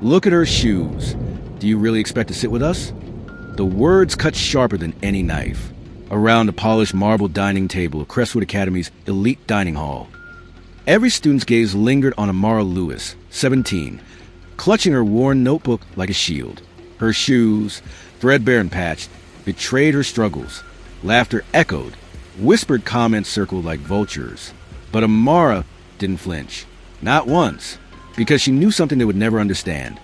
Look at her shoes. Do you really expect to sit with us? The words cut sharper than any knife. Around the polished marble dining table of Crestwood Academy's elite dining hall, every student's gaze lingered on Amara Lewis, 17, clutching her worn notebook like a shield. Her shoes, threadbare and patched, betrayed her struggles. Laughter echoed. Whispered comments circled like vultures. But Amara didn't flinch. Not once. Because she knew something they would never understand.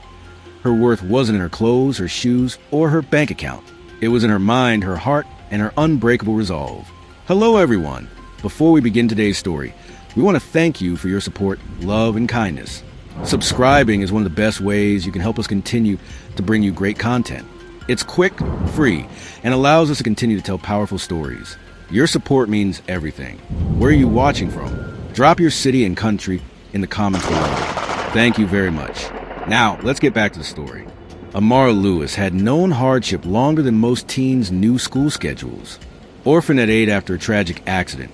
Her worth wasn't in her clothes, her shoes, or her bank account. It was in her mind, her heart, and her unbreakable resolve. Hello, everyone. Before we begin today's story, we want to thank you for your support, love, and kindness. Subscribing is one of the best ways you can help us continue to bring you great content. It's quick, free, and allows us to continue to tell powerful stories. Your support means everything. Where are you watching from? Drop your city and country in the comments below. Thank you very much. Now, let's get back to the story. Amara Lewis had known hardship longer than most teens knew school schedules. Orphan at 8 after a tragic accident,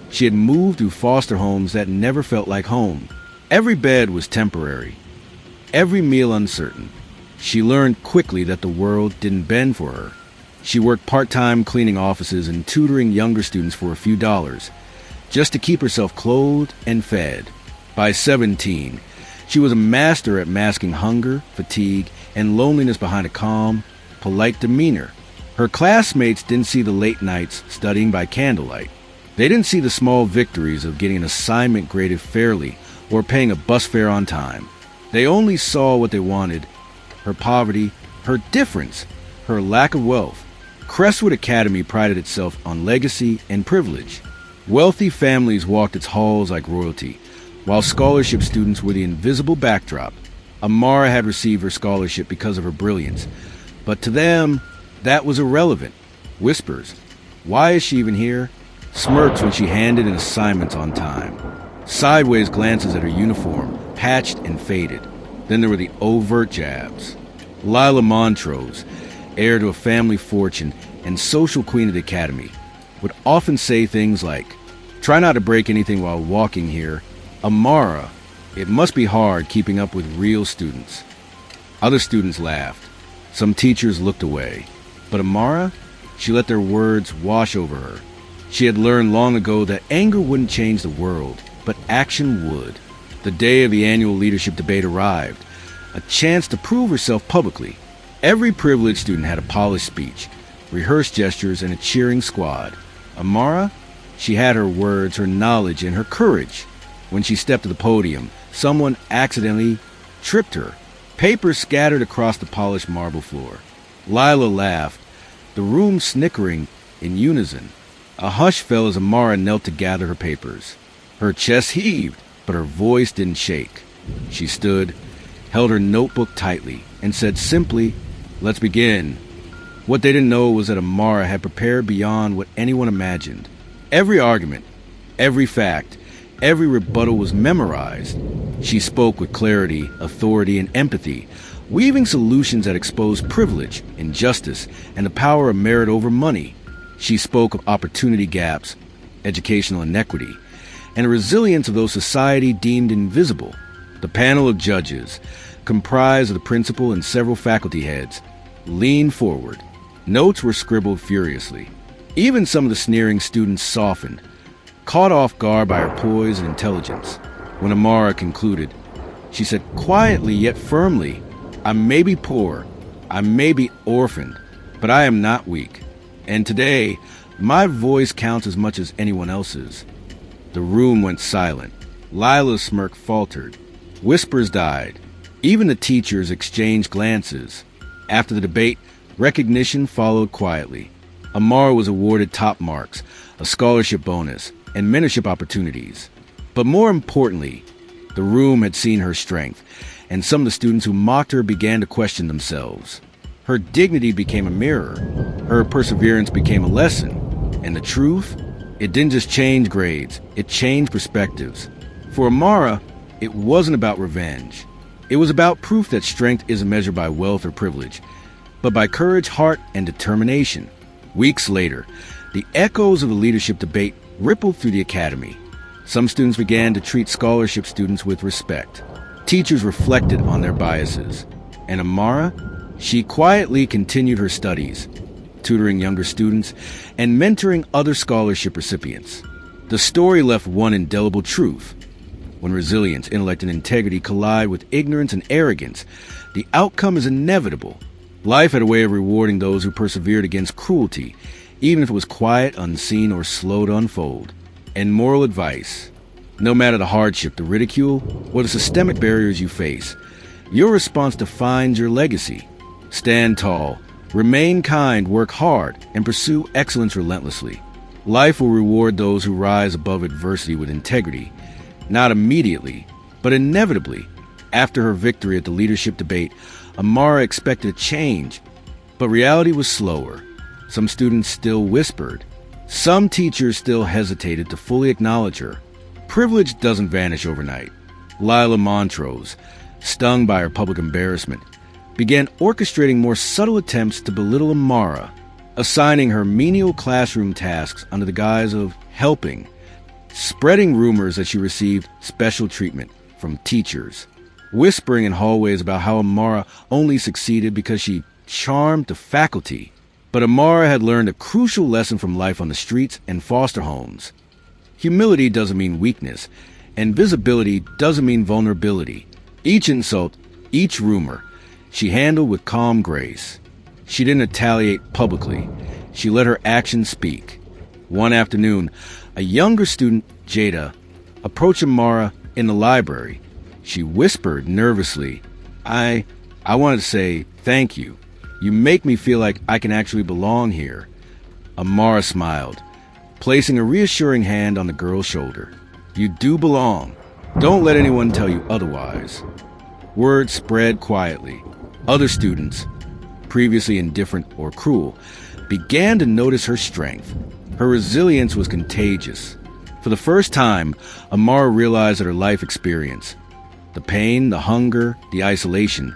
she had moved through foster homes that never felt like home. Every bed was temporary, every meal uncertain. She learned quickly that the world didn't bend for her. She worked part-time cleaning offices and tutoring younger students for a few dollars, just to keep herself clothed and fed. By 17, she was a master at masking hunger, fatigue, and loneliness behind a calm, polite demeanor. Her classmates didn't see the late nights studying by candlelight. They didn't see the small victories of getting an assignment graded fairly or paying a bus fare on time. They only saw what they wanted: her poverty, her difference, her lack of wealth. Crestwood Academy prided itself on legacy and privilege. Wealthy families walked its halls like royalty, while scholarship students were the invisible backdrop. Amara had received her scholarship because of her brilliance, but to them, that was irrelevant. Whispers, why is she even here? Smirks when she handed in assignments on time. Sideways glances at her uniform, patched and faded. Then there were the overt jabs. Lila Montrose, heir to a family fortune and social queen of the academy, would often say things like, "Try not to break anything while walking here. Amara, it must be hard keeping up with real students." Other students laughed. Some teachers looked away. But Amara, she let their words wash over her. She had learned long ago that anger wouldn't change the world, but action would. The day of the annual leadership debate arrived, a chance to prove herself publicly. Every privileged student had a polished speech, rehearsed gestures, and a cheering squad. Amara, she had her words, her knowledge, and her courage. When she stepped to the podium, someone accidentally tripped her. Papers scattered across the polished marble floor. Lila laughed, the room snickering in unison. A hush fell as Amara knelt to gather her papers. Her chest heaved, but her voice didn't shake. She stood, held her notebook tightly, and said simply, "Let's begin." What they didn't know was that Amara had prepared beyond what anyone imagined. Every argument, every fact, every rebuttal was memorized. She spoke with clarity, authority, and empathy, weaving solutions that exposed privilege, injustice, and the power of merit over money. She spoke of opportunity gaps, educational inequity, and the resilience of those society deemed invisible. The panel of judges, comprised of the principal and several faculty heads, leaned forward. Notes were scribbled furiously. Even some of the sneering students softened, caught off guard by her poise and intelligence. When Amara concluded, she said quietly yet firmly, "I may be poor, I may be orphaned, but I am not weak. And today, my voice counts as much as anyone else's." The room went silent. Lila's smirk faltered. Whispers died. Even the teachers exchanged glances. After the debate, recognition followed quietly. Amara was awarded top marks, a scholarship bonus, and mentorship opportunities. But more importantly, the room had seen her strength, and some of the students who mocked her began to question themselves. Her dignity became a mirror. Her perseverance became a lesson. And the truth? It didn't just change grades, it changed perspectives. For Amara, it wasn't about revenge. It was about proof that strength isn't measured by wealth or privilege, but by courage, heart, and determination. Weeks later, the echoes of the leadership debate rippled through the academy. Some students began to treat scholarship students with respect. Teachers reflected on their biases. And Amara, she quietly continued her studies, tutoring younger students and mentoring other scholarship recipients. The story left one indelible truth. When resilience, intellect, and integrity collide with ignorance and arrogance, the outcome is inevitable. Life had a way of rewarding those who persevered against cruelty, even if it was quiet, unseen, or slow to unfold. And moral advice: no matter the hardship, the ridicule, or the systemic barriers you face, your response defines your legacy. Stand tall, remain kind, work hard, and pursue excellence relentlessly. Life will reward those who rise above adversity with integrity, not immediately, but inevitably. After her victory at the leadership debate, Amara expected a change, but reality was slower. Some students still whispered. Some teachers still hesitated to fully acknowledge her. Privilege doesn't vanish overnight. Lila Montrose, stung by her public embarrassment, began orchestrating more subtle attempts to belittle Amara, assigning her menial classroom tasks under the guise of helping, spreading rumors that she received special treatment from teachers, whispering in hallways about how Amara only succeeded because she charmed the faculty. But Amara had learned a crucial lesson from life on the streets and foster homes. Humility doesn't mean weakness, and visibility doesn't mean vulnerability. Each insult, each rumor, she handled with calm grace. She didn't retaliate publicly. She let her actions speak. One afternoon, a younger student, Jada, approached Amara in the library. She whispered nervously, I wanted to say thank you. You make me feel like I can actually belong here." Amara smiled, placing a reassuring hand on the girl's shoulder. "You do belong. Don't let anyone tell you otherwise." Word spread quietly. Other students, previously indifferent or cruel, began to notice her strength. Her resilience was contagious. For the first time, Amara realized that her life experience, the pain, the hunger, the isolation,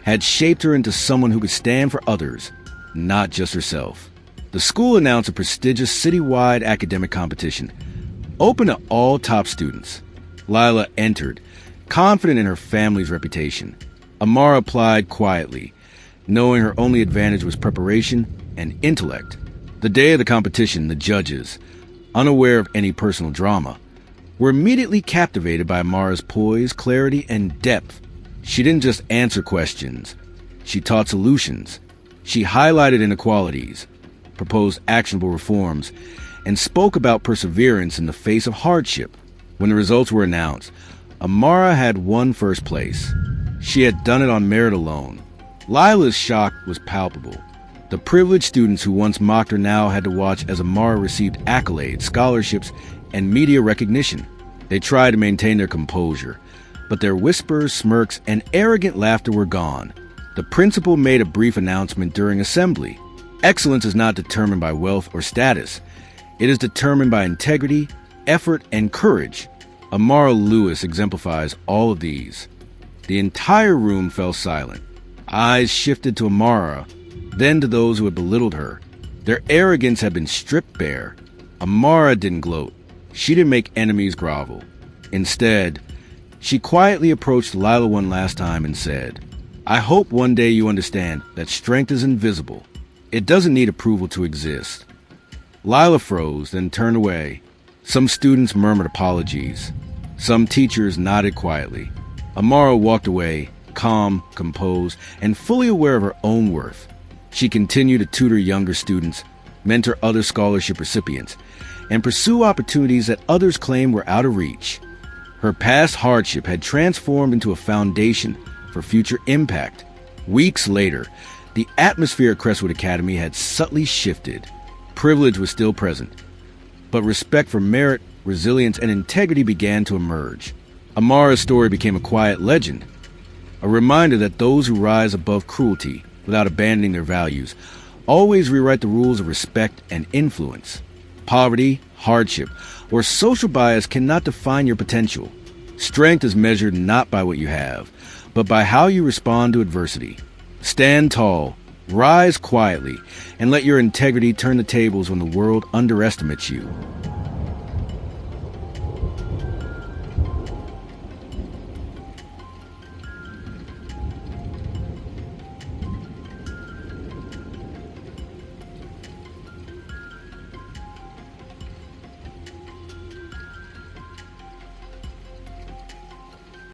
had shaped her into someone who could stand for others, not just herself. The school announced a prestigious citywide academic competition, open to all top students. Lila entered, confident in her family's reputation. Amara applied quietly, knowing her only advantage was preparation and intellect. The day of the competition, the judges, unaware of any personal drama, were immediately captivated by Amara's poise, clarity, and depth. She didn't just answer questions. She taught solutions. She highlighted inequalities, proposed actionable reforms, and spoke about perseverance in the face of hardship. When the results were announced, Amara had won first place. She had done it on merit alone. Lila's shock was palpable. The privileged students who once mocked her now had to watch as Amara received accolades, scholarships, and media recognition. They tried to maintain their composure, but their whispers, smirks, and arrogant laughter were gone. The principal made a brief announcement during assembly. Excellence is not determined by wealth or status. It is determined by integrity, effort, and courage. Amara Lewis exemplifies all of these. The entire room fell silent. Eyes shifted to Amara, then to those who had belittled her. Their arrogance had been stripped bare. Amara didn't gloat. She didn't make enemies grovel. Instead, she quietly approached Lila one last time and said, "I hope one day you understand that strength is invisible. It doesn't need approval to exist." Lila froze, then turned away. Some students murmured apologies. Some teachers nodded quietly. Amara walked away, calm, composed, and fully aware of her own worth. She continued to tutor younger students, mentor other scholarship recipients, and pursue opportunities that others claimed were out of reach. Her past hardship had transformed into a foundation for future impact. Weeks later, the atmosphere at Crestwood Academy had subtly shifted. Privilege was still present, but respect for merit, resilience, and integrity began to emerge. Amara's story became a quiet legend, a reminder that those who rise above cruelty without abandoning their values always rewrite the rules of respect and influence. Poverty, hardship, or social bias cannot define your potential. Strength is measured not by what you have, but by how you respond to adversity. Stand tall, rise quietly, and let your integrity turn the tables when the world underestimates you.